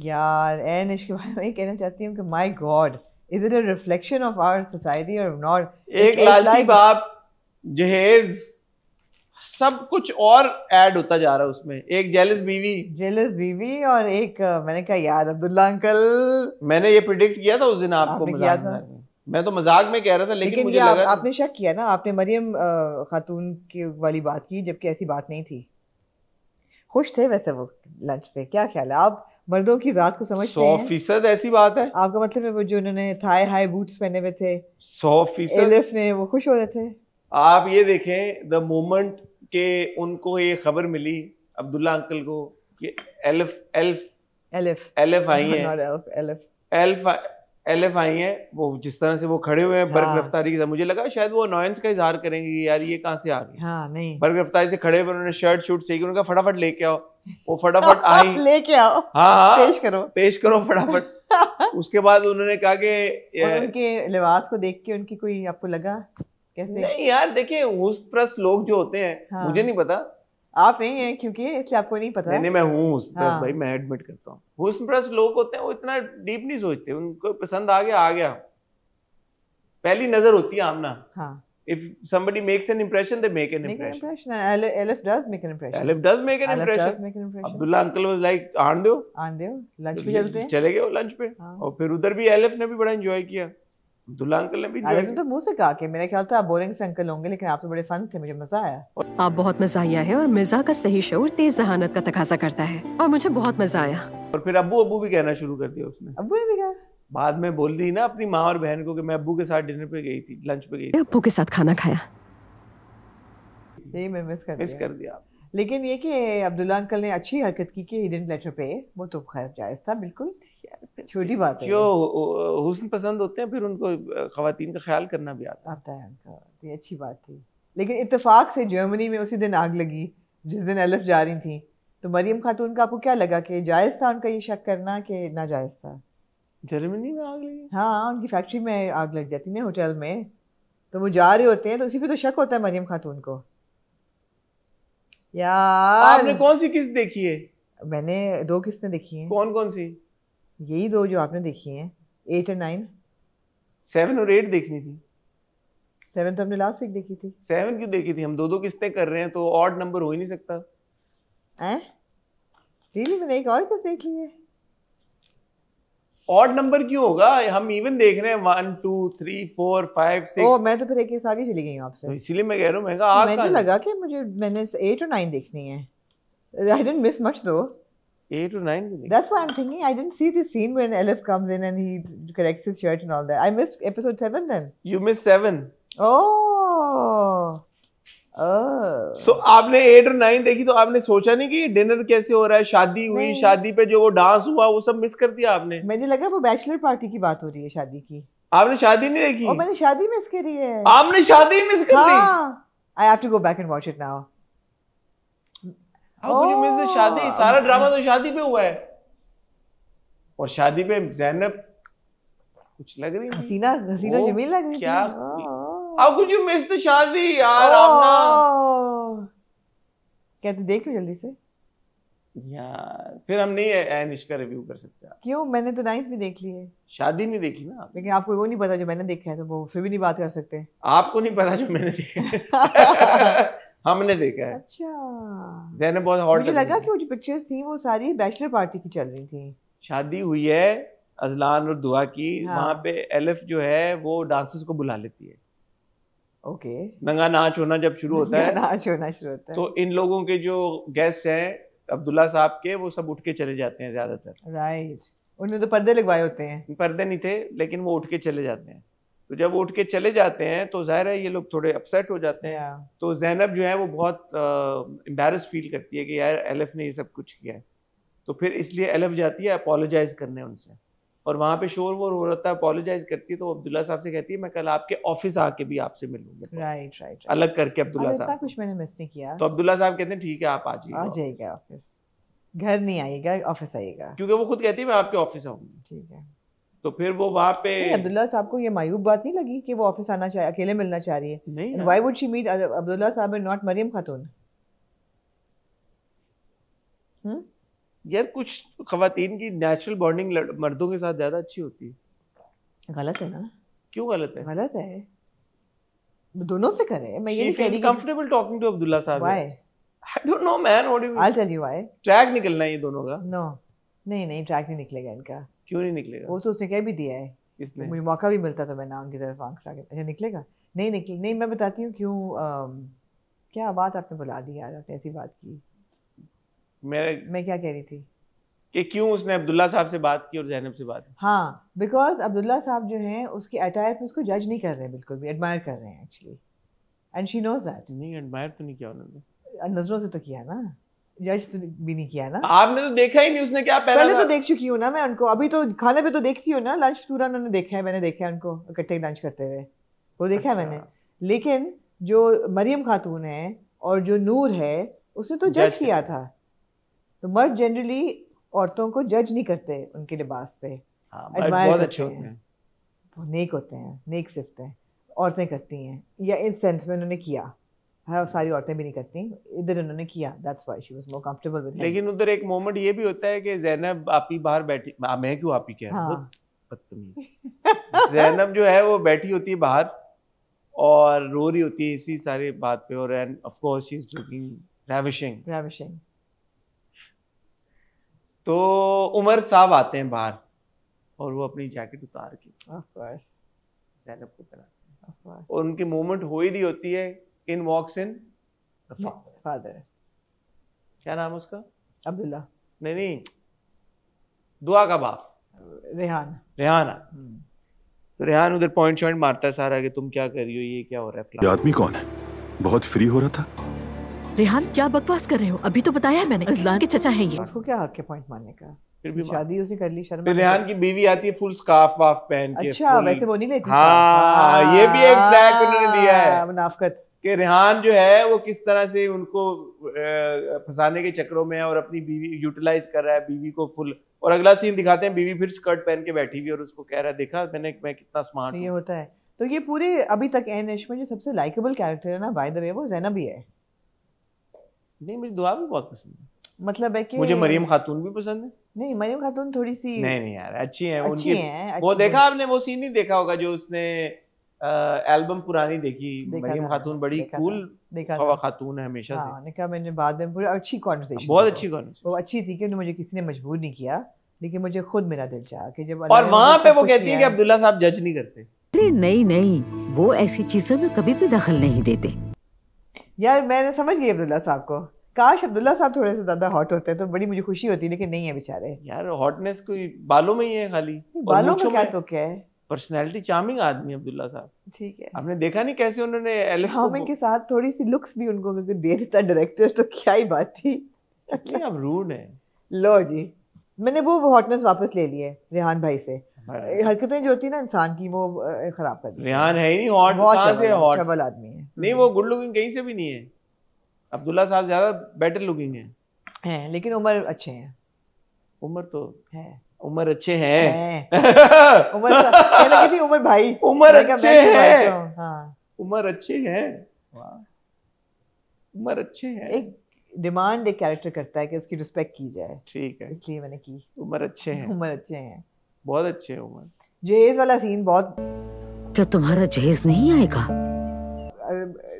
یار اینش کے بارے میں کہنا چاہتی ہوں کہ my god is it a reflection of our society اور ناٹ. ایک لالچی باپ، جہیز، سب کچھ اور ایڈ ہوتا جا رہا ہے اس میں. ایک جیلس بیوی اور ایک میں نے کہا یار عبداللہ انکل. میں نے یہ پریڈکٹ کیا تھا اس دن آپ کو مذاق میں. میں تو مذاق میں کہہ رہا تھا لیکن مجھے لگا آپ نے شک کیا نا, آپ نے مریم خاتون کی والی بات کی جبکہ ایسی بات نہیں تھی. خوش تھے ویسے وہ لنچ پہ, کیا خیال ہے آپ مردوں کی ذات کو سمجھتے ہیں؟ 100% ایسی بات ہے. آپ کا مطلب ہے وہ جو انہوں نے تھائے ہائی بوٹس پہنے ہوئے تھے 100% ایلف نے, وہ خوش ہو رہے تھے. آپ یہ دیکھیں دا مومنٹ کہ ان کو یہ خبر ملی عبداللہ انکل کو کہ ایلف آئی ہیں, وہ جس طرح سے وہ کھڑے ہوئے ہیں برگرفتاری کے ساتھ, مجھے لگا شاید وہ انوائنس کا اظہار کریں گے یار یہ کہاں سے آ گئی. ہاں نہیں, برگرفتاری سے کھڑے ہوئے انہوں نے شرٹ شوٹ چاہیے, انہوں نے کہا فٹافٹ لے کے آؤ. وہ فٹافٹ آئی, لے کے آؤ, ہاں پیش کرو فٹافٹ. اس کے بعد انہوں نے کہا کہ ان کے لباس کو دیکھ کے ان کی کوئی آپ کو لگا کیسے؟ نہیں یار دیکھیں حسن پرست لوگ جو ہوتے ہیں, مجھے نہیں پتا, آپ نہیں ہیں کیونکہ اس لیے آپ کو نہیں پتا. نہیں میں ہوں حسن پرست بھائی, میں ایڈمٹ کرتا ہوں. حسن پرست لوگ ہوتے ہیں وہ اتنا ڈیپ نہیں سوچتے, ان کو پسند آ گیا, پہلی نظر ہوتی ہے آمنا. If somebody makes an impression, they make an impression. Elif does make an impression. Elif does make an impression. Abdullah uncle was like, آن دو لنچ پہ چلتے ہیں, چلے گئے وہ لنچ پہ. اور پھر ادھر بھی ایلف نے بھی بڑا انجوائے کیا, عبداللہ انکل نے بھی. ایلف نے تو منہ سے کہا کہ میرا خیال تھا آپ بورنگ سے انکل ہوں گے لیکن آپ تو بڑے فن تھے, مجھے مزہ آیا. آپ بہت مزاحیہ ہے اور مزاح کا صحیح شعور تیز ذہانت کا تقاضا کرتا ہے اور مجھے بہت مزہ آیا. اور پھر ابو بھی کہنا شروع کر دیا اس نے. ابو نے بھی کہا, بعد میں بول دی نا اپنی ماں اور بہن کو کہ میں ابو کے ساتھ ڈنر پہ گئی تھی, لنچ پہ گئی تھی, ابو کے ساتھ کھانا کھایا. یہی میں مس کر دیا. لیکن یہ کہ عبداللہ انکل نے اچھی حرکت کی کہ ہڈن لیٹر پہ, وہ تو خیر جائز تھا, بالکل چھوٹی بات ہے. جو حسن پسند ہوتے ہیں پھر ان کو خواتین کا خیال کرنا بھی آتا ہے ان کا, یہ اچھی بات تھی. لیکن اتفاق سے جرمنی میں اسی دن آگ لگی جس دن ایلف جا رہی تھی, تو مریم خاتون کا آپ کو کیا لگا کہ جائز تھا ان کا یہ شک کرنا کہ ناجائز تھا؟ جرمنی میں آگ لگی؟ ہاں, ان کی فیکٹری میں آگ لگ جاتی نا ہوٹل میں, تو وہ جا رہے ہوتے ہیں تو اسی پہ تو شک ہوتا ہے مریم خاتون کو. یار آپ نے کون سی قسط دیکھی ہے؟ میں نے 2 قسطیں دیکھی ہیں. کون سی؟ یہی 2 جو آپ نے دیکھی ہیں, 8 اور 9. 7 اور 8 دیکھنی تھی. 7 تو ہم نے لاسٹ ویک دیکھی تھی. 7 کیوں دیکھی تھی؟ ہم 2 قسطیں کر رہے ہیں تو آڈ نمبر ہو ہی نہیں سکتا. ریلی میں نے ایک اور قسط دیکھ لی ہے. آڈ نمبر کیوں ہوگا؟ ہم ایون دیکھ رہے ہیں 1 2 3 4 5 6. او میں تو پھر ایک آگے چلی گئی ہوں آپ سے, اسی لیے میں کہہ رہا ہوں. میں کہا مجھے لگا کہ میں نے 8 اور 9 دیکھنی ہے. I didn't miss much though. 8 or 9. That's why I'm thinking I didn't see the scene when Elif comes in and he corrects his shirt and all that. I missed episode 7 then. You missed 7. Oh. So آپ نے 8 اور 9 دیکھی تو آپ نے سوچا نہیں کہ ڈنر کیسے ہو رہا ہے, شادی ہوئی, شادی پہ جو وہ ڈانس ہوا وہ سب مس کر دیا آپ نے. مجھے لگا وہ بیچلر پارٹی کی بات ہو رہی ہے, شادی کی. آپ نے شادی نہیں دیکھی؟ میں نے شادی مس کری ہے. آپ نے شادی مس کر دی؟ I have to go back and watch it now. How could you miss the شادی؟ سارا ڈرامہ تو شادی پہ ہوا ہے, اور شادی پہ زینب کچھ لگ رہی تھی, حسینہ جمیل لگ رہی تھی. کیا How could you miss the شادی یار آمنہ؟ کہتے دیکھ لو جلدی سے یار, پھر ہم نہیں اینش کا ریویو کر سکتے. کیوں؟ میں نے تو 9 بھی دیکھ لی ہے. شادی نہیں دیکھی نا. لیکن آپ کو وہ نہیں پتا جو میں نے دیکھا ہے, تو وہ پھر بھی نہیں بات کر سکتے. آپ کو نہیں پتا جو میں نے دیکھا ہے, ہم نے دیکھا ہے. اچھا, زینب بہت ہاٹ. مجھے لگا کہ وہ جو پکچرز تھیں وہ ساری بیچلر پارٹی کی چل رہی تھیں. شادی ہوئی ہے ازلان اور دعا کی, وہاں پہ ایلف جو ہے وہ ڈانسرز کو بلا لیتی ہے. اوکے, ننگا ناچ ہونا جب شروع ہوتا ہے تو ان لوگوں کے جو گیسٹ ہیں عبداللہ صاحب کے, وہ سب اٹھ کے چلے جاتے ہیں زیادہ تر. رائٹ, انہوں نے تو پردے لگوائے ہوتے ہیں. پردے نہیں تھے لیکن وہ اٹھ کے چلے جاتے ہیں. تو جب وہ اٹھ کے چلے جاتے ہیں تو ظاہر ہے یہ لوگ تھوڑے اپسیٹ ہو جاتے ہیں. تو زینب جو ہے وہ بہت امبیرس فیل کرتی ہے کہ یار ایلف نے یہ سب کچھ کیا ہے. تو پھر اس لیے ایلف جاتی ہے اپولوجائز کرنے ان سے, اور وہاں پہ شور وور ہو رہا ہے, اپولوجائز کرتی ہے. تو عبداللہ صاحب سے کہتی ہے میں کل آپ کے آفس آ کے بھی آپ سے ملوں گا. رائٹ, الگ کر کے عبداللہ صاحب. کچھ میں نے مس نہیں کیا. تو عبداللہ صاحب کہتے ہیں ٹھیک ہے آپ آ جائیے گا آفس, گھر نہیں آئیے گا, آفس آئیے گا, کیونکہ وہ خود کہتی ہے میں آپ کے آفس آؤں گی. ٹھیک ہے. تو پھر وہ وہاں پہ عبداللہ صاحب کو یہ معیوب بات نہیں لگی کہ وہ آفس آنا چاہیے, اکیلے ملنا چاہ رہی ہے؟ نہیں. وائی وڈ شی میٹ عبداللہ صاحب اینڈ ناٹ مریم خاتون؟ یار کچھ خواتین کی نیچرل بانڈنگ مردوں کے ساتھ زیادہ اچھی ہوتی ہے. غلط ہے نا. کیوں غلط ہے؟ غلط ہے, دونوں سے کریں. میں یہ She نہیں کہہ feels رہی comfortable talking to Abdullah صاحب. why. I don't know man, what do you I'll tell you why. Track نکلنا ہے یہ دونوں کا. No, نہیں ٹریک نہیں نکلے گا ان کا. کیوں نہیں نکلے گا؟ وہ تو اس نے کہہ بھی دیا ہے, کس نے؟ مجھے موقع بھی ملتا تو میں نام کی طرف آنکھ رکھ. اچھا نکلے گا؟ نہیں میں بتاتی ہوں کیوں. کیا بات آپ نے بلا دی یار, آپ نے ایسی بات کی. میں کیا کہہ رہی تھی کہ کیوں اس نے عبداللہ صاحب سے بات کی اور زینب سے بات کی. ہاں, بیکاز عبداللہ صاحب جو ہیں اس کی اٹائر پہ اس کو جج نہیں کر رہے ہیں, بالکل بھی ایڈمائر کر رہے ہیں actually, and she knows that. نہیں ایڈمائر تو نہیں کیا انہوں نے, نظروں سے تو کیا نا, جج تو بھی نہیں کیا نا. آپ نے تو دیکھا ہی نہیں اس نے کیا پہنا. پہلے تو دیکھ چکی ہوں نا میں ان کو, ابھی تو کھانے پہ تو دیکھتی ہوں نا, لنچ پورا انہوں نے دیکھا ہے, میں نے دیکھا ہے ان کو اکٹھے لنچ کرتے ہوئے, وہ دیکھا ہے میں نے. لیکن جو مریم خاتون ہے اور جو نور ہے اس نے تو جج کیا تھا. تو مرد جنرلی عورتوں کو جج نہیں کرتے ان کے لباس پہ, بہت اچھے ہوتے ہیں, نیک ہوتے ہیں, نیک صفت ہیں. عورتیں کرتی ہیں, یا ان سینس میں انہوں نے کیا, ساری عورتیں بھی نہیں کرتی, ادھر انہوں نے کیا, that's why she was more comfortable with him. لیکن ادھر ایک مومنٹ یہ بھی ہوتا ہے کہ زینب آپی باہر بیٹھی, میں کیوں آپی کہہ رہا ہوں, بدتمیز. زینب جو ہے وہ بیٹھی ہوتی ہے باہر اور رو رہی ہوتی ہے اسی سارے بات پہ, اور of course she is looking ravishing. تو عمر صاحب آتے ہیں باہر اور وہ اپنی جیکٹ اتار کے زینب کو پہناتے ہیں, اور ان کی مومنٹ ہو ہی رہی ہوتی ہے. ان واکس ان فادر, کیا نام اس کا, عبداللہ, نہیں دعا کا باپ, ریحان. تو ریحان ادھر پوائنٹ شوائنٹ مارتا ہے سارا کہ تم کیا کر رہی ہو, یہ کیا ہو رہا ہے. یہ آدمی کون ہے؟ بہت فری ہو رہا تھا. ریحان کیا بکواس کر رہے ہو, ابھی تو بتایا ہے میں نے, ازلان کے چچا ہیں یہ. اس کو کیا حق ہے پوائنٹ مارنے کا, پھر بھی شادی اسی کر لی. شرم. پھر ریحان کی بیوی آتی ہے فل سکارف واف پہن کے. اچھا ویسے وہ نہیں لیتی. ہاں یہ بھی ایک ٹریک انہوں نے دیا ہے, منافقت, کہ ریحان جو ہے وہ کس طرح سے ان کو پھنسانے کے چکروں میں اور اپنی بیوی یوٹیلائز کر رہا ہے, بیوی کو فل. اور اگلا سین دکھاتے ہیں بیوی پھر اسکرٹ پہن کے بیٹھی ہوئی اور اس کو کہہ رہا ہے دیکھا میں کتنا اسمارٹ ہوں. یہ ہوتا ہے. تو یہ پورے ابھی تک این ایش میں جو سب سے لائکیبل کیریکٹر ہے نا بائی دا وے, وہ زینب ہی ہے. نہیں مجھے دعا بھی بہت پسند ہے, مطلب ہے کہ مجھے مریم خاتون بھی پسند ہے. نہیں مریم خاتون تھوڑی سی نہیں یار اچھی ہیں, اچھی ہیں. وہ دیکھا آپ نے, وہ سین نہیں دیکھا ہوگا جو اس نے البم پرانی دیکھی, مریم خاتون بڑی کول خاتون ہے ہمیشہ سے. ہاں نے کہا, میں نے بعد میں پوری اچھی کنورسیشن, بہت اچھی کنورسیشن, وہ اچھی تھی کہ مجھے کسی نے مجبور نہیں کیا, لیکن مجھے خود میرا دل چاہا کہ جب. اور وہاں پہ وہ کہتی ہے کہ عبداللہ صاحب جج نہیں کرتے. نہیں وہ ایسی چیزوں میں کبھی بھی دخل نہیں دیتے. یار میں نے سمجھ گئی عبداللہ صاحب کو, کاش عبداللہ صاحب تھوڑے سے زیادہ ہاٹ ہوتے تو بڑی مجھے خوشی ہوتی, لیکن نہیں ہے بیچارے. یار ہاٹنس کوئی بالوں میں ہی ہے خالی, بالوں میں کیا تو کیا ہے, پرسنالٹی چارمنگ آدمی عبداللہ صاحب. ٹھیک ہے, آپ نے دیکھا نہیں کیسے انہوں نے چارمنگ کے ساتھ تھوڑی سی لکس بھی ان کو دے دیتا ڈائریکٹر, تو کیا ہی بات تھی. اب روڈ ہے. لو جی, میں نے وہ ہاٹنس واپس لے لی ہے ریحان بھائی سے. حرکتیں جو ہوتی ہیں نا انسان کی وہ خراب کر دی. ریحان ہے ہی نہیں ہاٹ, کہاں سے ہاٹ, چبل آدمی ہے. نہیں وہ گڈ لکنگ کہیں سے بھی نہیں ہے. عبداللہ صاحب زیادہ بیٹر لکنگ ہیں, لیکن عمر اچھے ہیں. عمر تو ہے, عمر اچھے ہیں. عمر کہنے لگی تھی عمر بھائی, عمر اچھے ہیں, عمر اچھے ہیں, عمر اچھے ہیں. ایک ڈیمانڈ ایک کیریکٹر کرتا ہے کہ اس کی رسپیکٹ کی جائے, ٹھیک ہے, اس لیے میں نے کی. عمر اچھے ہیں, عمر اچھے ہیں, بہت اچھے ہیں. عمر جہیز والا سین بہت, کیا تمہارا جہیز نہیں آئے گا,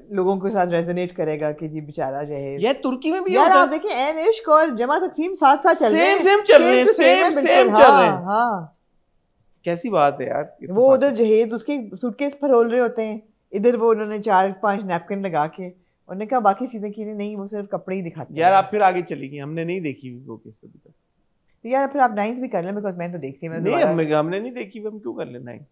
لوگوں کے ساتھ ریزونیٹ کرے گا کہ جی بیچارہ جہیز. یہ ترکی میں بھی یار آپ دیکھیں این عشق اور جمع تقسیم ساتھ ساتھ چل رہے ہیں, سیم چل رہے ہیں. ہاں کیسی بات ہے یار. وہ ادھر جہیز اس کے سوٹ کیس پھرول رہے ہوتے ہیں, ادھر وہ انہوں نے 4-5 نیپکن لگا کے, انہوں نے کہا باقی چیزیں کی نہیں, وہ صرف کپڑے ہی دکھاتے ہیں. یار آپ پھر آگے چلی گئی, ہم نے نہیں دیکھی وہ کس طرح. یار پھر آپ 9th بھی کر لیں, بیکاز میں تو دیکھتی ہوں. نہیں ہم نے نہیں دیکھی, ہم کیوں کر لیں 9th,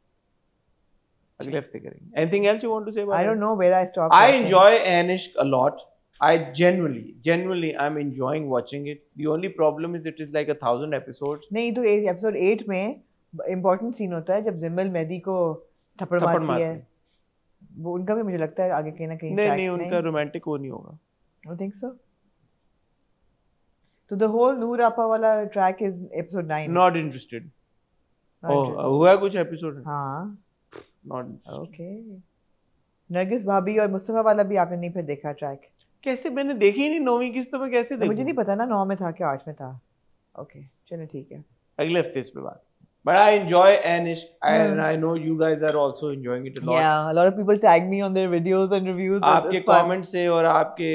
اگلے ہفتے کریں گے. Anything else you want to say about it? I don't know where I stopped. I enjoy Anishk a lot. I genuinely I'm enjoying watching it. The only problem is it is like 1000 episodes. نہیں تو episode 8 میں important سین ہوتا ہے جب زمل مہدی کو تھپڑ مارتی ہے, وہ ان کا بھی مجھے لگتا ہے آگے کہیں نہ کہیں. نہیں ان کا رومانٹک وہ نہیں ہوگا. I think so. So the whole Noor Appa wala track is episode 9. Not interested. ہوا کچھ ایپیسوڈ. ہاں not okay. نرگس بھابی اور مصطفیٰ والا بھی آپ نے نہیں پھر دیکھا ٹریک؟ کیسے, میں نے دیکھی نہیں 9ویں قسط میں, کیسے دیکھوں؟ مجھے نہیں پتا نا 9 میں تھا کہ 8 میں تھا. Okay, چلو ٹھیک ہے. اگلے ہفتے اس پہ بات. But I enjoy Anish, and I know you guys are also enjoying it a lot. Yeah, a lot of people tag me on their videos and reviews. آپ کے کامنٹ سے اور آپ کے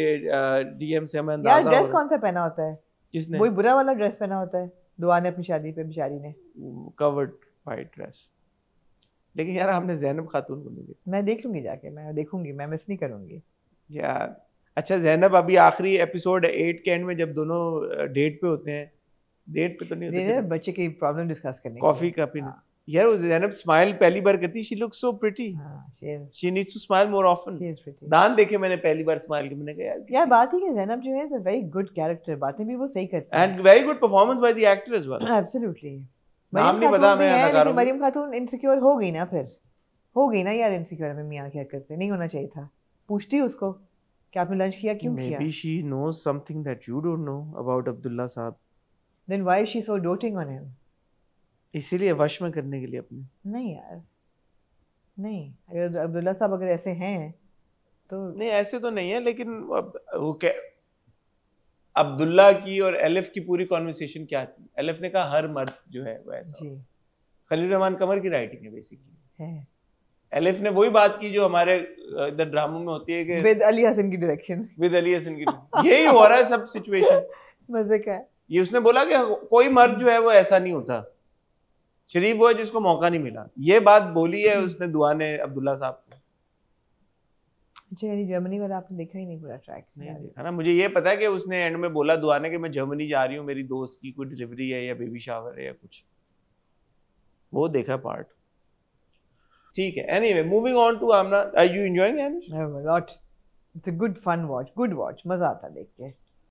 ڈی ایم سے ہمیں اندازہ یار ڈریس کون سا پہنا ہوتا ہے؟ کس نے؟ وہی برا والا ڈریس پہنا ہوتا ہے دعا نے اپنی شادی پہ بیچاری نے. کورڈ وائٹ ڈریس. لیکن یار آپ نے زینب خاتون کو نہیں دیکھا. میں دیکھ لوں گی جا کے, میں دیکھوں گی, میں مس نہیں کروں گی یار. اچھا زینب ابھی آخری ایپیسوڈ 8 کے اینڈ میں جب دونوں ڈیٹ پہ ہوتے ہیں, ڈیٹ پہ تو نہیں ہوتے, بچے کی پرابلم ڈسکس کرنے, کافی کا پینا. یار وہ زینب اسمائل پہلی بار کرتی, she look so pretty, she needs to smile more often. دان دیکھے میں نے پہلی بار اسمائل کی, میں نے کہا یار بات ہی کہ زینب جو ہے is a very good character, باتیں بھی وہ صحیح کرتی ہے and very good performance by the actor as well. Absolutely. نام نہیں پتا میں اداکاروں. مریم خاتون انسیکیور ہو گئی نا, پھر ہو گئی نا یار انسیکیور میں میاں کیا کرتے, نہیں ہونا چاہیے تھا. پوچھتی اس کو کہ آپ نے لنچ کیا, کیوں کیا. Maybe she knows something that you don't know about Abdullah صاحب. Then why is she so doting on him? اسی لیے وش میں کرنے کے لیے اپنے. نہیں یار نہیں, اگر عبداللہ صاحب اگر ایسے ہیں تو نہیں, ایسے تو نہیں ہے, لیکن وہ عبداللہ کی اور الف کی پوری کانورسیشن کیا تھی. الف نے کہا ہر مرد جو ہے وہ ایسا. جی خلیل الرحمن قمر کی رائٹنگ ہے بیسیکلی. ہے. الف نے وہی بات کی جو ہمارے ادھر ڈراموں میں ہوتی ہے کہ ود علی حسن کی ڈائریکشن, ود علی حسن کی. یہی ہو رہا ہے سب سچویشن. مزے کا ہے. یہ اس نے بولا کہ کوئی مرد جو ہے وہ ایسا نہیں ہوتا, شریف وہ ہے جس کو موقع نہیں ملا. یہ بات بولی ہے اس نے دعا نے عبداللہ صاحب کو. اچھا یعنی جرمنی والا آپ نے دیکھا ہی نہیں پورا ٹریک؟ نہیں دیکھا نا. مجھے یہ پتا ہے کہ اس نے اینڈ میں بولا دعا نے کہ میں جرمنی جا رہی ہوں, میری دوست کی کوئی ڈلیوری ہے یا بیبی شاور ہے یا کچھ, وہ دیکھا پارٹ. ٹھیک ہے. Anyway moving on to Amna, are you enjoying it? Lot. It's a good fun watch, good watch, مزہ آتا دیکھ کے.